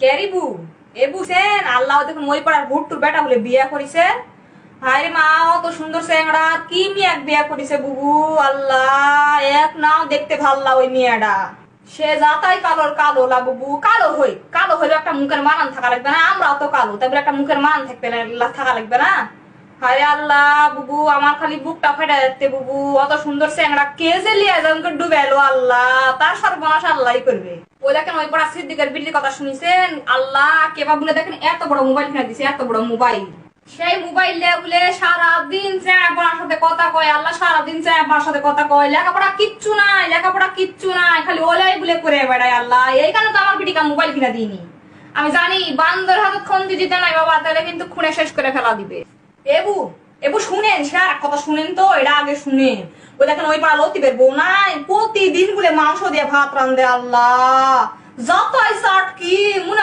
ক্যারিবু এবু সেন আল্লাহ দেখুন ওই পাড়ার ভুট্টুর বেটা বলে বিয়া করিছে। হায় রে মা, অত সুন্দর চেংড়া কি মিয়া বিয়া করিছে বুবু। আল্লাহ এক নাও দেখতে ভাল্লা ওই মিয়াটা। সে যাতাই কালোর কালো লা বুবু, কালো হইলে একটা মুখের মানান থাকা লাগবে না? আমরাও তো কালো, তারপরে একটা মুখের মান থাকা লাগবে না? হায় আল্লাহ বুবু, আমার খালি বুকটা ফেটে যাচ্ছে বুবু। অত সুন্দর চেংড়া কে যে লিয়া যাবে ডুবে এলো, আল্লাহ তার সর্বনাশ আল্লাহই করবে। ওই দেখেন ওই পড়া সিদ্দিকের বিল্লির কথা শুনিছেন? আল্লাহ কেবা বলে দেখেন এত বড় মোবাইল কিনে দিছে, এত বড় মোবাইল। সেই মোবাইল দিয়ে বলে সারাদিন চেঁড়ার সাথে কথা কয়। আল্লাহ সারাদিন চেঁড়ার সাথে কথা কয়, লেখাপড়া কিচ্ছু নাই, খালি ওলাই বলে করে বেড়ায়। আল্লাহ এই কারণে তো আমার বিটিকা মোবাইল কিনে দিইনি। আমি জানি বান্দর হাতে খন্তি দিতে নাই বাবা, তাহলে কিন্তু খুনে শেষ করে ফেলা দিবে। এবু এবু শুনেন, সে আর কথা শুনেন তো, এটা আগে শুনেন। ওই দেখেন ওই পাড়া লতিফের বউ নাই, প্রতিদিন বলে মাংস দিয়ে ভাত রান্ধে। আল্লাহ যতই চাট কি